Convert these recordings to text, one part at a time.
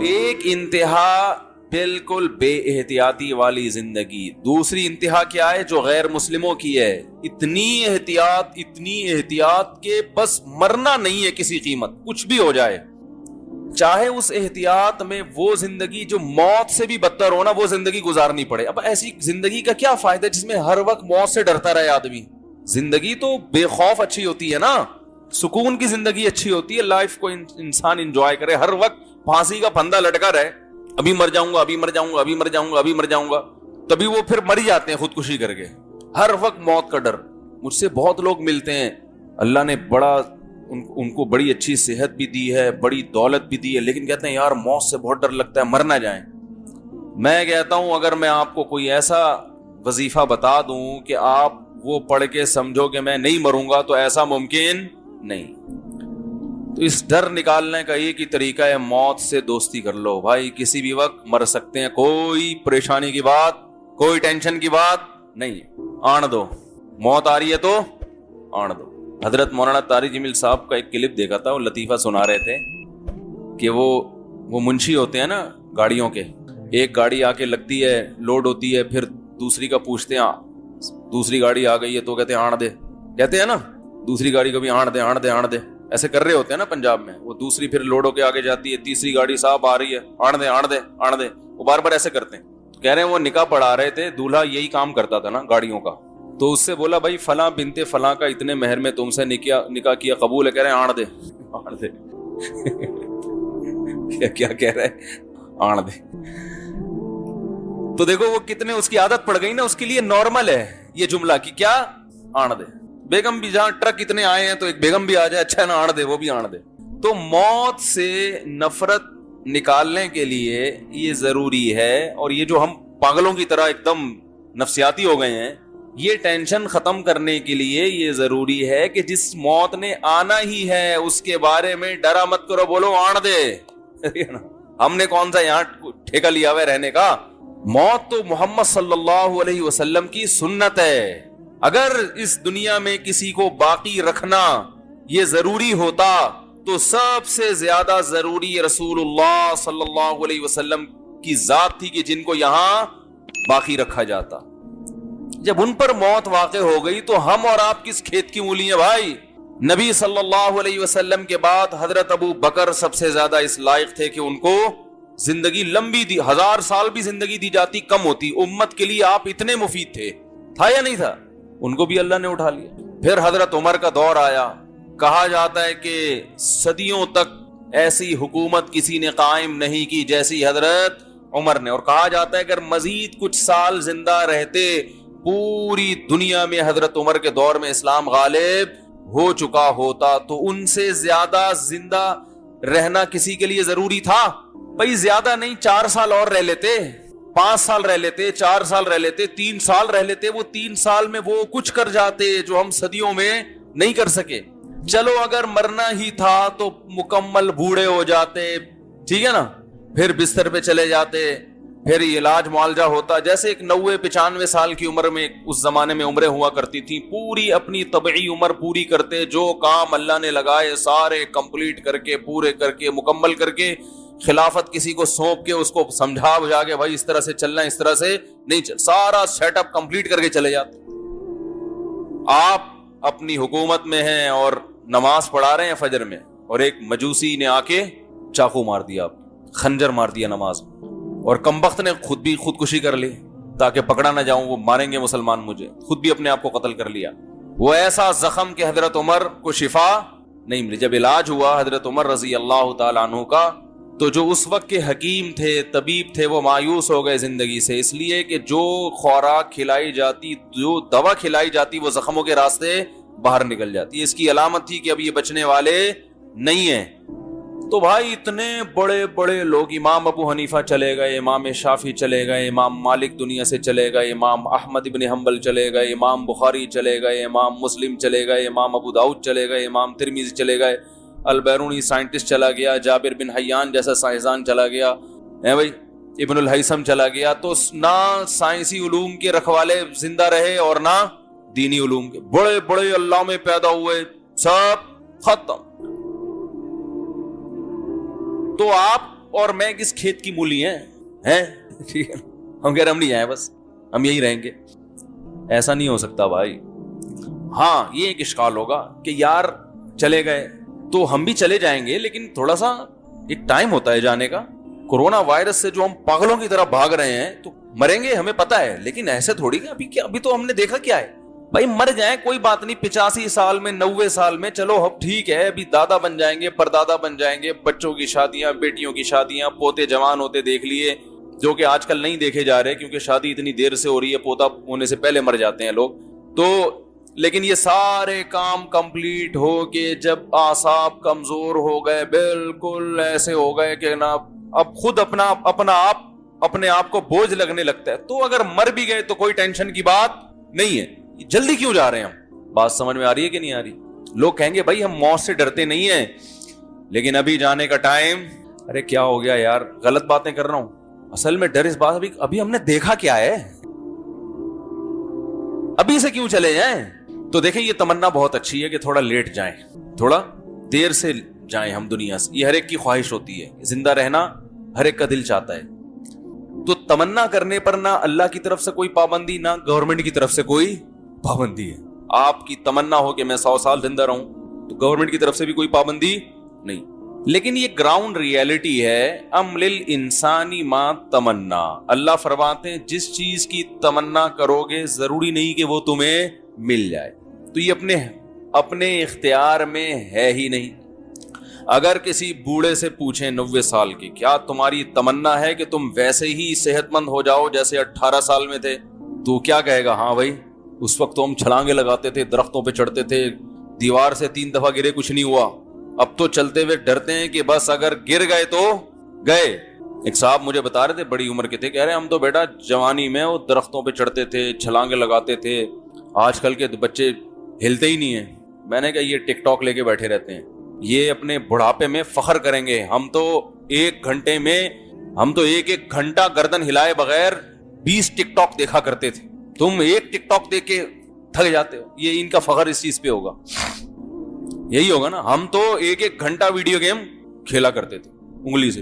ایک انتہا بالکل بے احتیاطی والی زندگی، دوسری انتہا کیا ہے جو غیر مسلموں کی ہے، اتنی احتیاط کہ بس مرنا نہیں ہے کسی قیمت، کچھ بھی ہو جائے، چاہے اس احتیاط میں وہ زندگی جو موت سے بھی بدتر ہو نا وہ زندگی گزارنی پڑے۔ اب ایسی زندگی کا کیا فائدہ جس میں ہر وقت موت سے ڈرتا رہے آدمی؟ زندگی تو بے خوف اچھی ہوتی ہے نا، سکون کی زندگی اچھی ہوتی ہے، لائف کو انسان انجوائے کرے، ہر وقت پھانسی کا پھندا لٹکا رہے، ابھی مر جاؤں گا، ابھی مر جاؤں گا، ابھی مر جاؤں گا، ابھی مر جاؤں گا، تبھی وہ پھر مر جاتے ہیں خودکشی کر کے، ہر وقت موت کا ڈر۔ مجھ سے بہت لوگ ملتے ہیں، اللہ نے بڑا ان کو بڑی اچھی صحت بھی دی ہے، بڑی دولت بھی دی ہے، لیکن کہتے ہیں یار موت سے بہت ڈر لگتا ہے، مر نہ جائیں۔ میں کہتا ہوں اگر میں آپ کو کوئی ایسا وظیفہ بتا دوں کہ آپ وہ پڑھ کے سمجھو کہ میں نہیں مروں گا تو ایسا ممکن نہیں۔ تو اس ڈر نکالنے کا ایک ہی طریقہ ہے، موت سے دوستی کر لو بھائی، کسی بھی وقت مر سکتے ہیں، کوئی پریشانی کی بات، کوئی ٹینشن کی بات نہیں، آن دو، موت آ رہی ہے تو آن دو۔ حضرت مولانا طارق جمیل صاحب کا ایک کلپ دیکھا تھا، وہ لطیفہ سنا رہے تھے کہ وہ منشی ہوتے ہیں نا گاڑیوں کے، ایک گاڑی آ کے لگتی ہے، لوڈ ہوتی ہے، پھر دوسری کا پوچھتے ہیں دوسری گاڑی آ گئی ہے تو کہتے ہیں آن دے، کہتے ہیں نا دوسری گاڑی کو بھی آن دے آن دے آن دے، ایسے کر رہے ہوتے ہیں نا پنجاب میں، وہ دوسری پھر لوڈ ہو کے آگے جاتی ہے، تیسری گاڑی صاحب آ رہی ہے، آن دے آن دے آن دے، وہ بار بار ایسے کرتے ہیں۔ کہہ رہے ہیں وہ نکاح پڑھا رہے تھے، دولہا یہی کام کرتا تھا نا گاڑیوں کا، تو اس سے بولا بھائی فلاں بنتے فلاں کا اتنے مہر میں تم سے نکاح کیا، قبول ہے؟ کہہ رہے ہیں آن دے آن دے کیا کہہ رہے ہیں؟ آن دے۔ تو دیکھو وہ کتنے اس کی عادت پڑ گئی نا، اس کے لیے نارمل ہے یہ جملہ کہ کیا آن دے۔ بیگم بھی جہاں ٹرک اتنے آئے ہیں تو ایک بیگم بھی آ جائے، اچھا نا آن دے، وہ بھی آن دے۔ تو موت سے نفرت نکالنے کے لیے یہ ضروری ہے، اور یہ جو ہم پاگلوں کی طرح ایک دم نفسیاتی ہو گئے ہیں، یہ ٹینشن ختم کرنے کے لیے یہ ضروری ہے کہ جس موت نے آنا ہی ہے اس کے بارے میں ڈرا مت کرو، بولو آن دے۔ ہم نے کون سا یہاں ٹھیکہ لیا ہوا ہے رہنے کا؟ موت تو محمد صلی اللہ علیہ وسلم کی سنت ہے، اگر اس دنیا میں کسی کو باقی رکھنا یہ ضروری ہوتا تو سب سے زیادہ ضروری رسول اللہ صلی اللہ علیہ وسلم کی ذات تھی کہ جن کو یہاں باقی رکھا جاتا۔ جب ان پر موت واقع ہو گئی تو ہم اور آپ کس کھیت کی مولی ہیں بھائی؟ نبی صلی اللہ علیہ وسلم کے بعد حضرت ابو بکر سب سے زیادہ اس لائق تھے کہ ان کو زندگی لمبی دی، 1000 سال بھی زندگی دی جاتی کم ہوتی، امت کے لیے آپ اتنے مفید تھے، تھا یا نہیں تھا؟ ان کو بھی اللہ نے اٹھا لیا۔ پھر حضرت عمر کا دور آیا، کہا جاتا ہے کہ صدیوں تک ایسی حکومت کسی نے قائم نہیں کی جیسی حضرت عمر نے، اور کہا جاتا ہے اگر مزید کچھ سال زندہ رہتے پوری دنیا میں حضرت عمر کے دور میں اسلام غالب ہو چکا ہوتا تو ان سے زیادہ زندہ رہنا کسی کے لیے ضروری تھا؟ بھائی زیادہ نہیں، 4 سال اور رہ لیتے، 5 سال رہ لیتے، 4 سال رہ لیتے، 3 سال رہ لیتے، وہ 3 سال میں وہ کچھ کر جاتے جو ہم صدیوں میں نہیں کر سکے۔ چلو اگر مرنا ہی تھا تو مکمل بوڑھے ہو جاتے، ٹھیک ہے نا، پھر بستر پہ چلے جاتے، پھر علاج معالجہ ہوتا، جیسے ایک 90-95 سال کی عمر میں اس زمانے میں عمریں ہوا کرتی تھی، پوری اپنی طبعی عمر پوری کرتے، جو کام اللہ نے لگائے سارے کمپلیٹ کر کے، پورے کر کے، مکمل کر کے، خلافت کسی کو سونپ کے اس کو سمجھا بجھا کے بھائی اس طرح سے چلنا، اس طرح سے نہیں چل، سارا سیٹ اپ کمپلیٹ کر کے چلے جاتے۔ آپ اپنی حکومت میں ہیں اور نماز پڑھا رہے ہیں فجر میں، اور ایک مجوسی نے آ کے چاقو مار دیا، آپ خنجر مار دیا نماز میں، اور کمبخت نے خود بھی خودکشی کر لی تاکہ پکڑا نہ جاؤں، وہ ماریں گے مسلمان مجھے، خود بھی اپنے آپ کو قتل کر لیا۔ وہ ایسا زخم کہ حضرت عمر کو شفا نہیں ملی۔ جب علاج ہوا حضرت عمر رضی اللہ تعالیٰ عنہ کا، تو جو اس وقت کے حکیم تھے، طبیب تھے، وہ مایوس ہو گئے زندگی سے، اس لیے کہ جو خوراک کھلائی جاتی، جو دوا کھلائی جاتی، وہ زخموں کے راستے باہر نکل جاتی، اس کی علامت تھی کہ اب یہ بچنے والے نہیں ہیں۔ تو بھائی اتنے بڑے بڑے لوگ، امام ابو حنیفہ چلے گئے، امام شافعی چلے گئے، امام مالک دنیا سے چلے گئے، امام احمد ابن حنبل چلے گئے، امام بخاری چلے گئے، امام مسلم چلے گئے، امام ابو داؤد چلے گئے، امام ترمذی چلے گئے، البیرونی سائنٹسٹ چلا گیا، جابر بن حیان جیسا سائنسدان چلا گیا ہے بھائی، ابن الہیثم چلا گیا، تو نہ سائنسی علوم کے رکھوالے زندہ رہے اور نہ دینی علوم کے، بڑے بڑے اللہ میں پیدا ہوئے، سب ختم۔ تو آپ اور میں کس کھیت کی مولی ہیں ٹھیک ہے, ہم کہہ رہے ہم نہیں آئے, بس ہم یہی رہیں گے. ایسا نہیں ہو سکتا بھائی. ہاں یہ ایک اشکال ہوگا کہ یار چلے گئے تو ہم بھی چلے جائیں گے, لیکن تھوڑا سا ایک ٹائم ہوتا ہے جانے کا. کورونا وائرس سے جو ہم پاگلوں کی طرح بھاگ رہے ہیں تو مریں گے ہمیں پتا ہے, لیکن ایسے تھوڑی کہ ابھی تو ہم نے دیکھا کیا ہے بھائی, مر جائیں کوئی بات نہیں, 85 سال میں 90 سال میں چلو اب ٹھیک ہے, ابھی دادا بن جائیں گے, پردادا بن جائیں گے, بچوں کی شادیاں, بیٹیوں کی شادیاں, پوتے جوان ہوتے دیکھ لیے, جو کہ آج کل نہیں دیکھے جا رہے کیونکہ شادی اتنی دیر سے ہو رہی ہے, پوتا ہونے سے پہلے مر جاتے ہیں لوگ. تو لیکن یہ سارے کام کمپلیٹ ہو کے جب اعصاب کمزور ہو گئے, بالکل ایسے ہو گئے کہ نا اب خود اپنے آپ کو بوجھ لگنے لگتا ہے, تو اگر مر بھی گئے تو کوئی ٹینشن کی بات نہیں ہے. جلدی کیوں جا رہے ہیں ہم؟ بات سمجھ میں آ رہی ہے کہ نہیں آ رہی؟ لوگ کہیں گے بھائی ہم موت سے ڈرتے نہیں ہیں, لیکن ابھی جانے کا ٹائم. ارے کیا ہو گیا یار, غلط باتیں کر رہا ہوں. اصل میں ڈر اس بات ابھی ہم نے دیکھا کیا ہے, ابھی سے کیوں چلے جائیں؟ تو دیکھیں یہ تمنا بہت اچھی ہے کہ تھوڑا لیٹ جائیں, تھوڑا دیر سے جائیں ہم دنیا سے. یہ ہر ایک کی خواہش ہوتی ہے, زندہ رہنا ہر ایک کا دل چاہتا ہے. تو تمنا کرنے پر نہ اللہ کی طرف سے کوئی پابندی, نہ گورنمنٹ کی طرف سے کوئی پابندی ہے. آپ کی تمنا ہو کہ میں 100 سال زندہ رہوں تو گورنمنٹ کی طرف سے بھی کوئی پابندی نہیں. لیکن یہ گراؤنڈ ریئلٹی ہے, ام للانسانی ما تمنا. اللہ فرماتے ہیں جس چیز کی تمنا کرو گے ضروری نہیں کہ وہ تمہیں مل جائے, تو یہ اپنے اختیار میں ہے ہی نہیں. اگر کسی بوڑھے سے پوچھیں 90 سال کے, کیا تمہاری تمنا ہے کہ تم ویسے ہی صحت مند ہو جاؤ جیسے 18 سال میں تھے, تو کیا کہے گا؟ ہاں بھائی اس وقت تو ہم چھلانگے لگاتے تھے, درختوں پہ چڑھتے تھے, دیوار سے 3 دفعہ گرے کچھ نہیں ہوا. اب تو چلتے ہوئے ڈرتے ہیں کہ بس اگر گر گئے تو گئے. ایک صاحب مجھے بتا رہے تھے, بڑی عمر کے تھے, کہہ رہے ہم تو بیٹا جوانی میں وہ درختوں پہ چڑھتے تھے, چھلانگے لگاتے تھے, آج کل کے بچے ہلتے ہی نہیں ہیں. میں نے کہا یہ ٹک ٹاک لے کے بیٹھے رہتے ہیں, یہ اپنے بڑھاپے میں فخر کریں گے. ہم تو ایک گھنٹہ گردن ہلائے بغیر 20 ٹک ٹاک دیکھا کرتے تھے, تم ایک ٹک ٹاک دیکھ کے تھک جاتے ہو. یہ ان کا فخر اس چیز پہ ہوگا, یہی ہوگا نا. ہم تو ایک گھنٹہ ویڈیو گیم کھیلا کرتے تھے انگلی سے,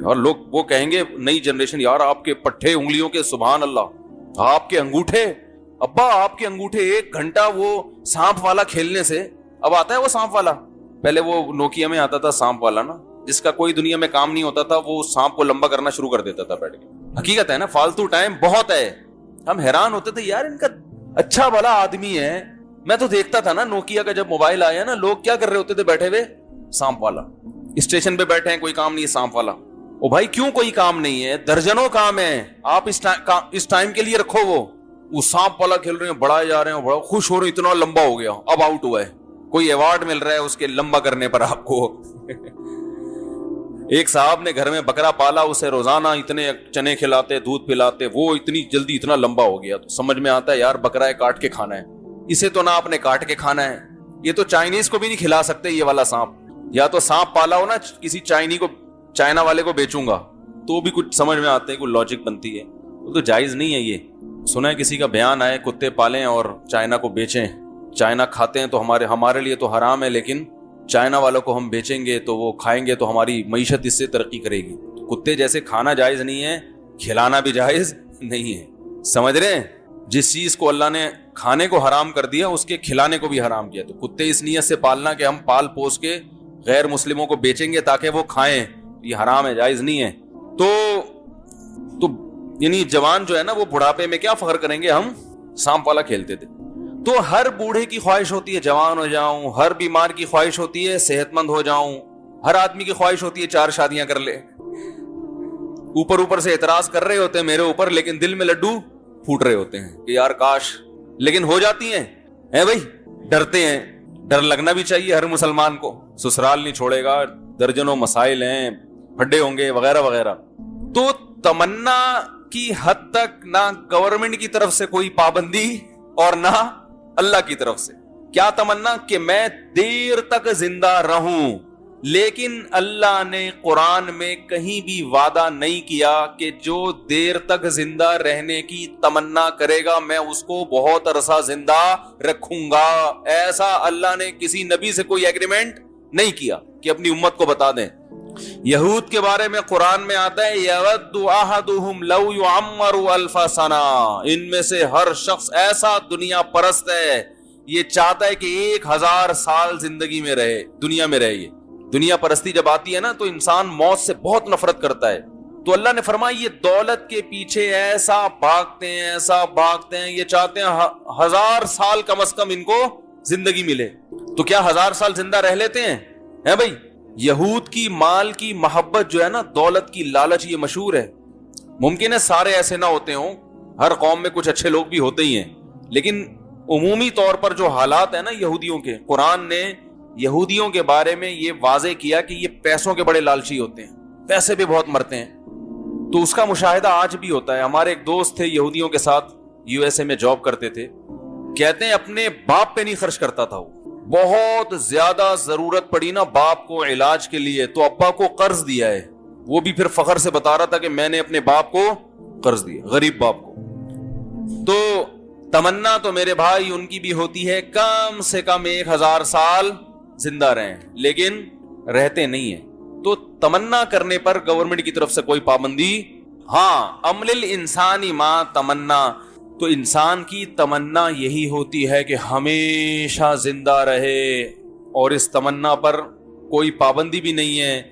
اور لوگ وہ کہیں گے نئی جنریشن, یار آپ کے پٹھے انگلیوں کے سبحان اللہ, آپ کے انگوٹھے, ابا آپ کے انگوٹھے 1 گھنٹہ وہ سانپ والا کھیلنے سے. اب آتا ہے وہ سانپ والا, پہلے وہ نوکیا میں آتا تھا سانپ والا نا, جس کا کوئی دنیا میں کام نہیں ہوتا تھا, وہ سانپ کو لمبا کرنا شروع کر دیتا تھا بیٹھ کے. حقیقت ہے نا, فالتو ٹائم بہت ہے. ہم حیران ہوتے تھے یار ان کا اچھا بھلا آدمی ہے. میں تو دیکھتا تھا نا نوکیا کا جب موبائل آیا نا, لوگ کیا کر رہے ہوتے تھے بیٹھے ہوئے, سانپ والا. اسٹیشن پہ بیٹھے ہیں, کوئی کام نہیں ہے, سانپ والا. او بھائی کیوں کوئی کام نہیں ہے؟ درجنوں کام ہے, آپ اس ٹائم کے لیے رکھو. وہ سانپ والا کھیل رہے ہیں, بڑھائے جا رہے ہیں, بڑا خوش ہو رہے ہیں, اتنا لمبا ہو گیا, اب آؤٹ ہوا ہے, کوئی ایوارڈ مل رہا ہے اس کے لمبا کرنے پر آپ کو. ایک صاحب نے گھر میں بکرا پالا, اسے روزانہ اتنے چنے کھلاتے, دودھ پلاتے, وہ اتنی جلدی اتنا لمبا ہو گیا. تو سمجھ میں آتا ہے یار بکرا ہے کاٹ کے کھانا ہے, اسے تو نہ آپ نے کاٹ کے کھانا ہے. یہ تو چائنیز کو بھی نہیں کھلا سکتے یہ والا سانپ. یا تو سانپ پالا ہو نا کسی چائنا والے کو بیچوں گا تو بھی کچھ سمجھ میں آتے ہیں, کوئی لاجک بنتی ہے. وہ تو جائز نہیں ہے. یہ سنا ہے کسی کا بیان آئے, کتے پالیں اور چائنا کو بیچیں. چائنا کھاتے ہیں تو ہمارے لیے تو حرام ہے, لیکن چائنا والوں کو ہم بیچیں گے تو وہ کھائیں گے تو ہماری معیشت اس سے ترقی کرے گی. کتے جیسے کھانا جائز نہیں ہے, کھلانا بھی جائز نہیں ہے. سمجھ رہے ہیں؟ جس چیز کو اللہ نے کھانے کو حرام کر دیا اس کے کھلانے کو بھی حرام کیا. تو کتے اس نیت سے پالنا کہ ہم پال پوس کے غیر مسلموں کو بیچیں گے تاکہ وہ کھائیں, یہ حرام ہے, جائز نہیں ہے. تو یعنی جوان جو ہے نا وہ بڑھاپے میں کیا فخر کریں گے, ہم سانپ والا کھیلتے تھے. تو ہر بوڑھے کی خواہش ہوتی ہے جوان ہو جاؤں, ہر بیمار کی خواہش ہوتی ہے صحت مند ہو جاؤں, ہر آدمی کی خواہش ہوتی ہے 4 شادیاں کر لے. اوپر سے اعتراض کر رہے ہوتے ہیں میرے اوپر, لیکن دل میں لڈو پھوٹ رہے ہوتے ہیں کہ یار کاش, لیکن ہو جاتی ہیں. بھائی ڈرتے ہیں, ڈر لگنا بھی چاہیے ہر مسلمان کو. سسرال نہیں چھوڑے گا, درجنوں مسائل ہیں, پھڈے ہوں گے وغیرہ وغیرہ. تو تمنا کی حد تک نہ گورنمنٹ کی طرف سے کوئی پابندی اور نہ اللہ کی طرف سے. کیا تمنا کہ میں دیر تک زندہ رہوں, لیکن اللہ نے قرآن میں کہیں بھی وعدہ نہیں کیا کہ جو دیر تک زندہ رہنے کی تمنا کرے گا میں اس کو بہت عرصہ زندہ رکھوں گا. ایسا اللہ نے کسی نبی سے کوئی ایگریمنٹ نہیں کیا کہ اپنی امت کو بتا دیں. یہود کے بارے میں قرآن میں آتا ہے یود احدہم لو یعمر الف سنہ، ان میں سے ہر شخص ایسا دنیا پرست ہے، یہ چاہتا ہے کہ 1000 سال زندگی میں رہے، دنیا میں رہے۔ یہ دنیا پرستی جب آتی ہے نا تو انسان موت سے بہت نفرت کرتا ہے۔ تو اللہ نے فرمایا یہ دولت کے پیچھے ایسا بھاگتے ہیں، ایسا بھاگتے ہیں، یہ چاہتے ہیں 1000 سال کم از کم ان کو زندگی ملے۔ تو کیا 1000 سال زندہ رہ لیتے ہیں بھائی؟ یہود کی مال کی محبت جو ہے نا، دولت کی لالچ، یہ مشہور ہے۔ ممکن ہے سارے ایسے نہ ہوتے ہوں، ہر قوم میں کچھ اچھے لوگ بھی ہوتے ہی ہیں، لیکن عمومی طور پر جو حالات ہیں نا یہودیوں کے، قرآن نے یہودیوں کے بارے میں یہ واضح کیا کہ یہ پیسوں کے بڑے لالچی ہوتے ہیں، پیسے بھی بہت مرتے ہیں۔ تو اس کا مشاہدہ آج بھی ہوتا ہے۔ ہمارے ایک دوست تھے یہودیوں کے ساتھ، USA میں جاب کرتے تھے، کہتے ہیں اپنے باپ پہ نہیں خرچ کرتا تھا وہ، بہت زیادہ ضرورت پڑی نا باپ کو علاج کے لیے تو ابا کو قرض دیا ہے، وہ بھی پھر فخر سے بتا رہا تھا کہ میں نے اپنے باپ کو قرض دیا، غریب باپ کو۔ تو تمنا تو میرے بھائی ان کی بھی ہوتی ہے کم سے کم 1000 سال زندہ رہیں، لیکن رہتے نہیں ہیں۔ تو تمنا کرنے پر گورنمنٹ کی طرف سے کوئی پابندی، ہاں عمل الانسانی ما تمنا، تو انسان کی تمنا یہی ہوتی ہے کہ ہمیشہ زندہ رہے، اور اس تمنا پر کوئی پابندی بھی نہیں ہے،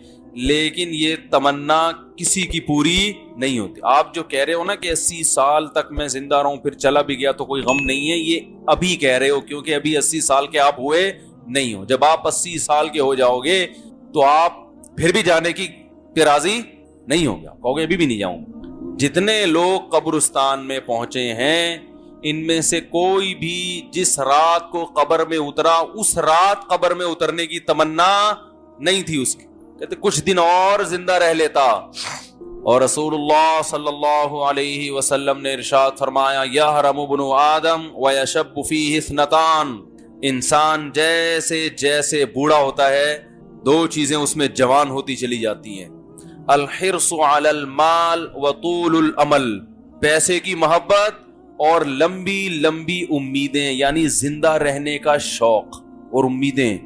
لیکن یہ تمنا کسی کی پوری نہیں ہوتی۔ آپ جو کہہ رہے ہو نا کہ 80 سال تک میں زندہ رہوں پھر چلا بھی گیا تو کوئی غم نہیں ہے، یہ ابھی کہہ رہے ہو، کیونکہ ابھی 80 سال کے آپ ہوئے نہیں ہو۔ جب آپ 80 سال کے ہو جاؤ گے تو آپ پھر بھی جانے کی راضی نہیں ہوں گے، آپ کہو گے ابھی بھی نہیں جاؤں گا۔ جتنے لوگ قبرستان میں پہنچے ہیں ان میں سے کوئی بھی جس رات کو قبر میں اترا اس رات قبر میں اترنے کی تمنا نہیں تھی اس کی، کہتے کچھ دن اور زندہ رہ لیتا۔ اور رسول اللہ صلی اللہ علیہ وسلم نے ارشاد فرمایا یحرم ابن آدم ویشب فیہ اثنتان، انسان جیسے جیسے بوڑھا ہوتا ہے دو چیزیں اس میں جوان ہوتی چلی جاتی ہیں، الحرص علی المال وطول الامل، پیسے کی محبت اور لمبی لمبی امیدیں، یعنی زندہ رہنے کا شوق اور امیدیں۔